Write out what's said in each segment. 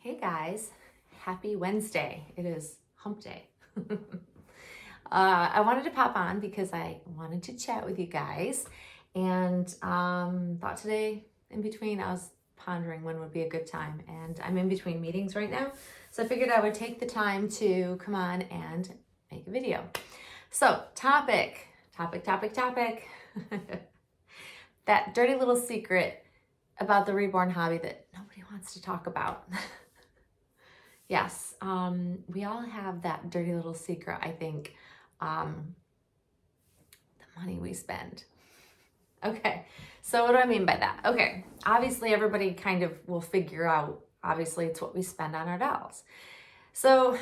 Hey guys, happy Wednesday. It is hump day. I wanted to pop on because I wanted to chat with you guys and thought today in between I was pondering when would be a good time, and I'm in between meetings right now, so I figured I would take the time to come on and make a video. So topic. That dirty little secret about the reborn hobby that nobody wants to talk about. Yes, we all have that dirty little secret, I think. The money we spend. Okay, so what do I mean by that? Okay, obviously everybody kind of will figure out, obviously it's what we spend on our dolls. So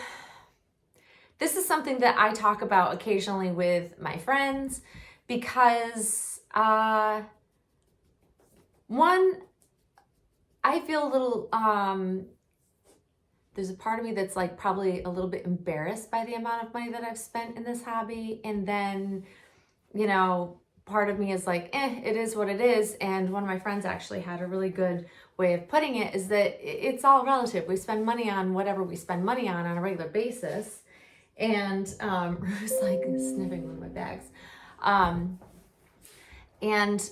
this is something that I talk about occasionally with my friends because, one, I feel a little, there's a part of me that's like probably a little bit embarrassed by the amount of money that I've spent in this hobby. And then, part of me is like, it is what it is. And one of my friends actually had a really good way of putting it, is that it's all relative. We spend money on whatever we spend money on a regular basis. And Rue's like sniffing one of my bags. And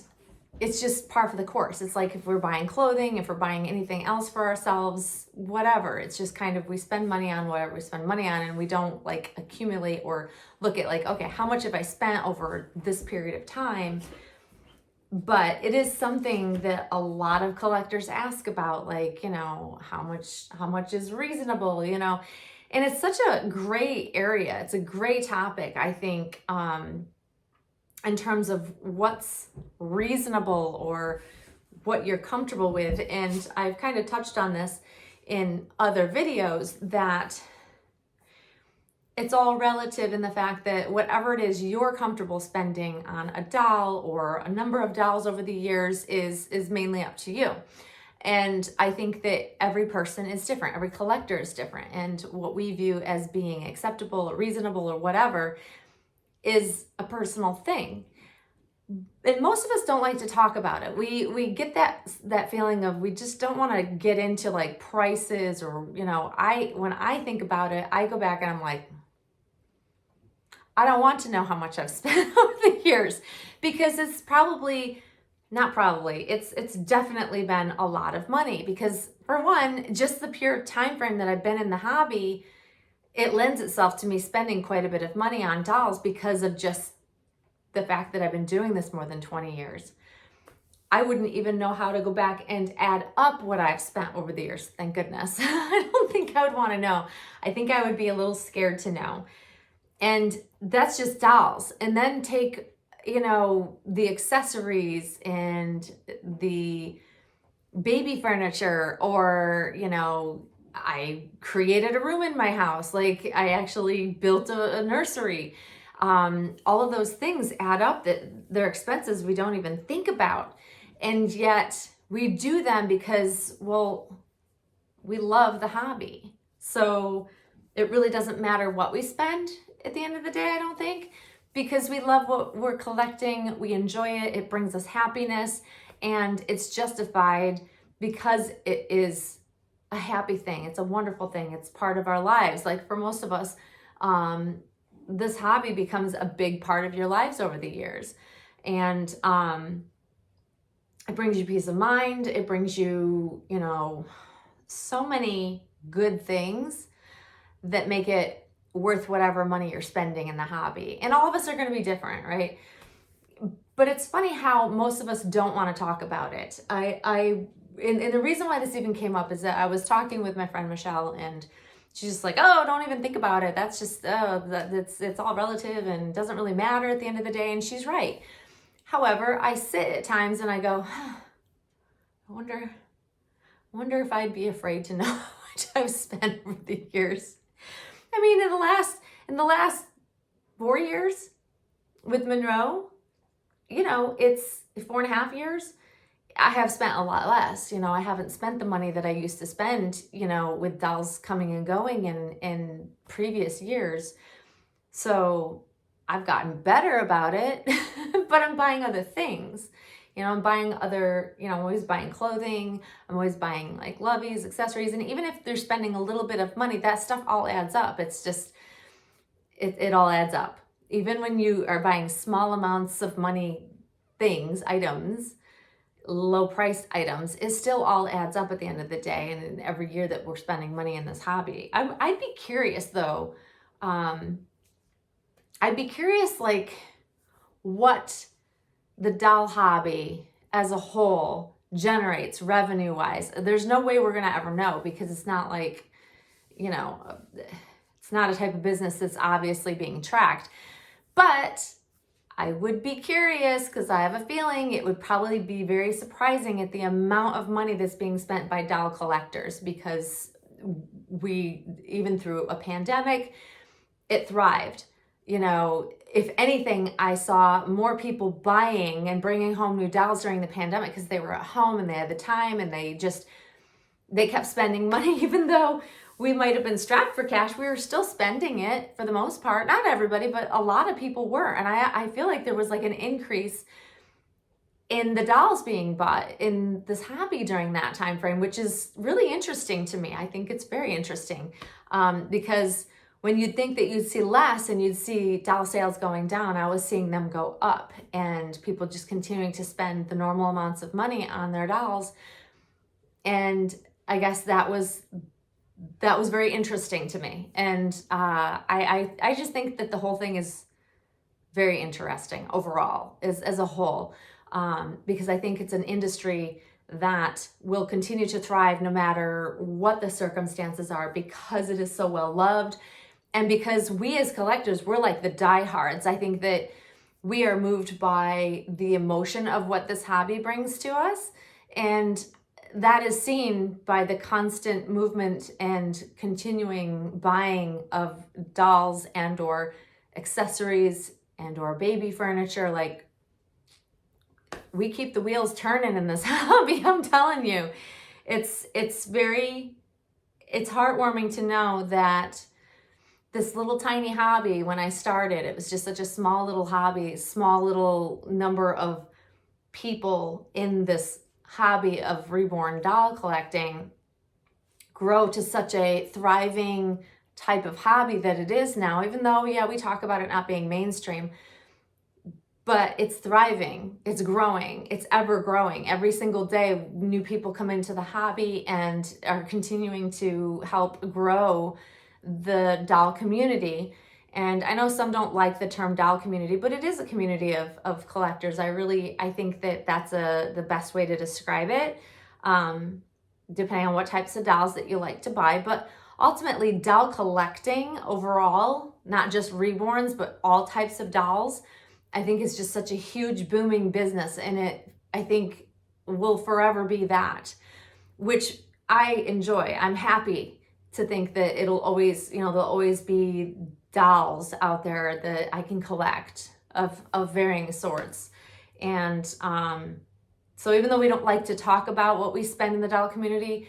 it's just par for the course. It's like if we're buying clothing, if we're buying anything else for ourselves, whatever. It's just kind of, we spend money on whatever we spend money on, and we don't like accumulate or look at like, okay, how much have I spent over this period of time? But it is something that a lot of collectors ask about, like, how much is reasonable, and it's such a gray area. It's a gray topic, I think, in terms of what's reasonable or what you're comfortable with. And I've kind of touched on this in other videos, that it's all relative in the fact that whatever it is you're comfortable spending on a doll or a number of dolls over the years is mainly up to you. And I think that every person is different. Every collector is different. And what we view as being acceptable or reasonable or whatever is a personal thing. And most of us don't like to talk about it. We get that feeling of, we just don't want to get into like prices, or when I think about it, I go back and I'm like, I don't want to know how much I've spent over the years, because it's it's definitely been a lot of money. Because for one, just the pure time frame that I've been in the hobby, it lends itself to me spending quite a bit of money on dolls because of just the fact that I've been doing this more than 20 years. I wouldn't even know how to go back and add up what I've spent over the years. Thank goodness. I don't think I would want to know. I think I would be a little scared to know. And that's just dolls. And then take, the accessories and the baby furniture, or, I created a room in my house. Like, I actually built a nursery. All of those things add up, that they're expenses we don't even think about. And yet we do them because, well, we love the hobby. So it really doesn't matter what we spend at the end of the day, I don't think, because we love what we're collecting. We enjoy it. It brings us happiness, and it's justified because it is a happy thing. It's a wonderful thing. It's part of our lives. Like, for most of us, this hobby becomes a big part of your lives over the years. And it brings you peace of mind. It brings you, so many good things that make it worth whatever money you're spending in the hobby. And all of us are going to be different, right? But it's funny how most of us don't want to talk about it. And the reason why this even came up is that I was talking with my friend Michelle, and she's just like, oh, don't even think about it. That's just, it's all relative and doesn't really matter at the end of the day. And she's right. However, I sit at times and I go, I wonder if I'd be afraid to know how much I've spent over the years. I mean, in the last 4 years with Monroe, it's 4.5 years. I have spent a lot less. I haven't spent the money that I used to spend, with dolls coming and going in previous years. So I've gotten better about it, but I'm buying other things. I'm buying other, I'm always buying clothing. I'm always buying like loveys, accessories. And even if they're spending a little bit of money, that stuff all adds up. It's just, it all adds up. Even when you are buying small amounts of money, things, items, low priced items, it still all adds up at the end of the day. And every year that we're spending money in this hobby, I'd be curious though. I'd be curious, like, what the doll hobby as a whole generates revenue wise. There's no way we're going to ever know, because it's not like, it's not a type of business that's obviously being tracked. But I would be curious, because I have a feeling it would probably be very surprising at the amount of money that's being spent by doll collectors, because even through a pandemic, it thrived. If anything, I saw more people buying and bringing home new dolls during the pandemic, because they were at home and they had the time, and they kept spending money. Even though we might have been strapped for cash, we were still spending it for the most part. Not everybody, but a lot of people were. And I feel like there was like an increase in the dolls being bought in this hobby during that time frame, which is really interesting to me. I think it's very interesting, because when you'd think that you'd see less and you'd see doll sales going down, I was seeing them go up, and people just continuing to spend the normal amounts of money on their dolls. And I guess that was very interesting to me. And I just think that the whole thing is very interesting overall as a whole, because I think it's an industry that will continue to thrive no matter what the circumstances are, because it is so well loved. And because we as collectors, we're like the diehards. I think that we are moved by the emotion of what this hobby brings to us. And that is seen by the constant movement and continuing buying of dolls and or accessories and or baby furniture. Like, we keep the wheels turning in this hobby. I'm telling you, it's heartwarming to know that this little tiny hobby, when I started, it was just such a small little hobby, small little number of people in this hobby of reborn doll collecting, grow to such a thriving type of hobby that it is now. Even though, yeah, we talk about it not being mainstream, but it's thriving, it's growing, it's ever growing. Every single day, new people come into the hobby and are continuing to help grow the doll community. And I know some don't like the term doll community, but it is a community of collectors. I think that that's the best way to describe it, depending on what types of dolls that you like to buy. But ultimately, doll collecting overall, not just reborns, but all types of dolls, I think is just such a huge booming business. And I think will forever be that, which I enjoy. I'm happy to think that it'll always, there'll always be dolls out there that I can collect of varying sorts. And so even though we don't like to talk about what we spend in the doll community,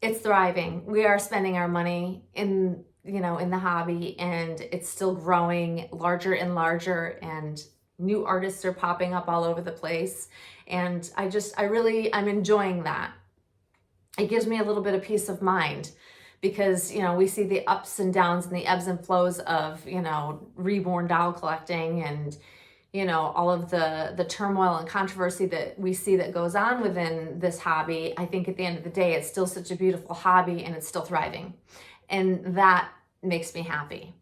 it's thriving. We are spending our money in the hobby, and it's still growing larger and larger, and new artists are popping up all over the place. And I'm enjoying that. It gives me a little bit of peace of mind, because, we see the ups and downs and the ebbs and flows of, reborn doll collecting, and, all of the turmoil and controversy that we see that goes on within this hobby. I think at the end of the day, it's still such a beautiful hobby, and it's still thriving. And that makes me happy.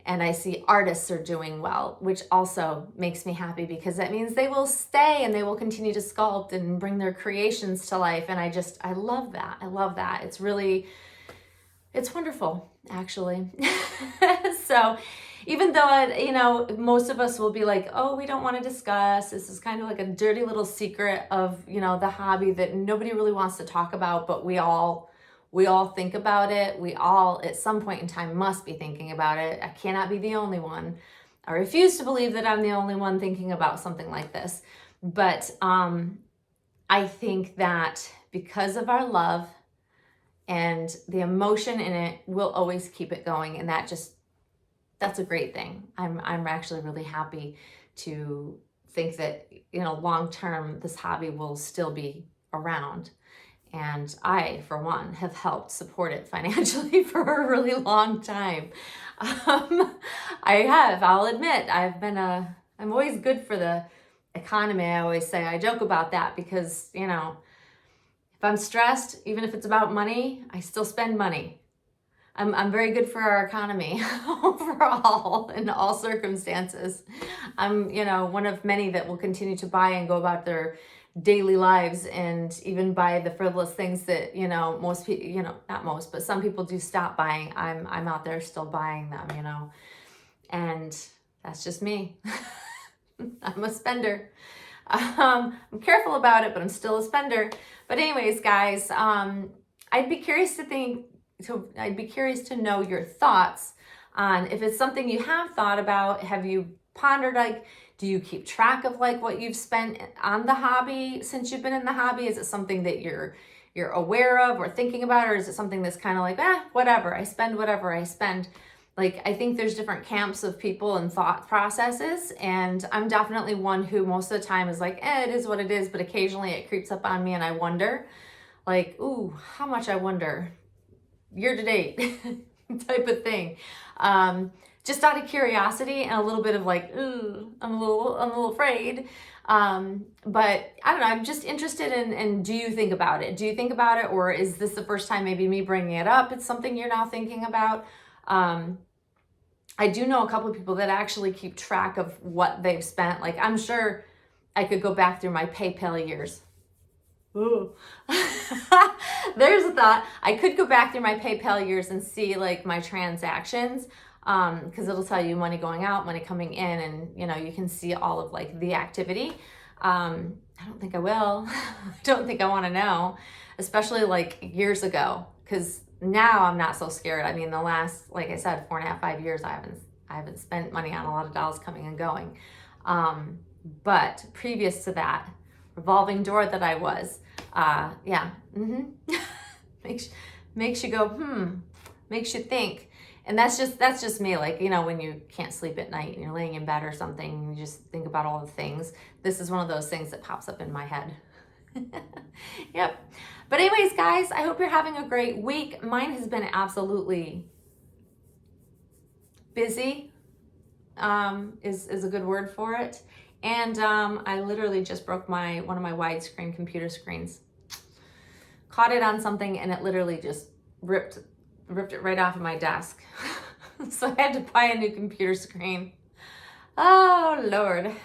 And I see artists are doing well, which also makes me happy, because that means they will stay and they will continue to sculpt and bring their creations to life. And I love that. I love that. It's wonderful, actually. So even though, most of us will be like, oh, we don't want to discuss, this is kind of like a dirty little secret of, the hobby that nobody really wants to talk about, but we all think about it. We all, at some point in time, must be thinking about it. I cannot be the only one. I refuse to believe that I'm the only one thinking about something like this. But I think that because of our love and the emotion in it, we'll always keep it going. And that's a great thing. I'm actually really happy to think that, long term, this hobby will still be around. And I, for one, have helped support it financially for a really long time. I'll admit, I'm always good for the economy. I always say, I joke about that because, if I'm stressed, even if it's about money, I still spend money. I'm very good for our economy overall in all circumstances. I'm, one of many that will continue to buy and go about their daily lives and even buy the frivolous things that, most people, not most, but some people do stop buying. I'm out there still buying them, and that's just me. I'm a spender. I'm careful about it, but I'm still a spender. But anyways, guys, I'd be curious to know your thoughts on if it's something you have thought about. Have you pondered, like, do you keep track of like what you've spent on the hobby since you've been in the hobby? Is it something that you're aware of or thinking about, or is it something that's kind of like, whatever, I spend whatever I spend? Like, I think there's different camps of people and thought processes, and I'm definitely one who most of the time is like, it is what it is, but occasionally it creeps up on me and I wonder, like, ooh, how much I wonder year to date type of thing. Just out of curiosity and a little bit of like, ooh, I'm a little afraid. But I don't know, I'm just interested in, do you think about it? Do you think about it? Or is this the first time maybe me bringing it up? It's something you're now thinking about. I do know a couple of people that actually keep track of what they've spent. Like, I'm sure I could go back through my PayPal years. Ooh. There's a thought. I could go back through my PayPal years and see like my transactions, because it'll tell you money going out, money coming in, and you can see all of like the activity. I don't think I will. I don't think I want to know, especially like years ago, because now I'm not so scared. I mean, the last, like I said, 4.5, 5 years, I haven't spent money on a lot of dolls coming and going. But previous to that, revolving door that I was, makes you go, makes you think. And that's just me. Like, when you can't sleep at night and you're laying in bed or something, and you just think about all the things. This is one of those things that pops up in my head. Yep. But anyways, guys, I hope you're having a great week. Mine has been absolutely busy, is a good word for it. And I literally just broke one of my widescreen computer screens. Caught it on something and it literally just ripped it right off of my desk. So I had to buy a new computer screen. Oh, Lord.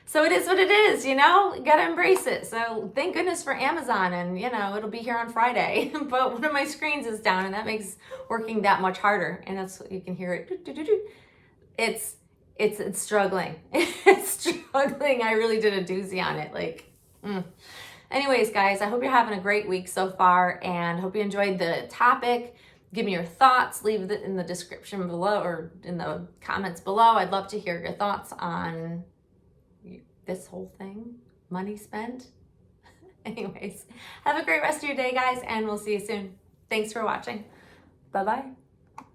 So it is what it is, you gotta embrace it. So thank goodness for Amazon, and it'll be here on Friday. But one of my screens is down, and that makes working that much harder. And that's what you can hear it. It's struggling. It's struggling. I really did a doozy on it. Anyways, guys, I hope you're having a great week so far, and hope you enjoyed the topic. Give me your thoughts. Leave it in the description below or in the comments below. I'd love to hear your thoughts on this whole thing, money spent. Anyways, have a great rest of your day, guys, and we'll see you soon. Thanks for watching. Bye-bye.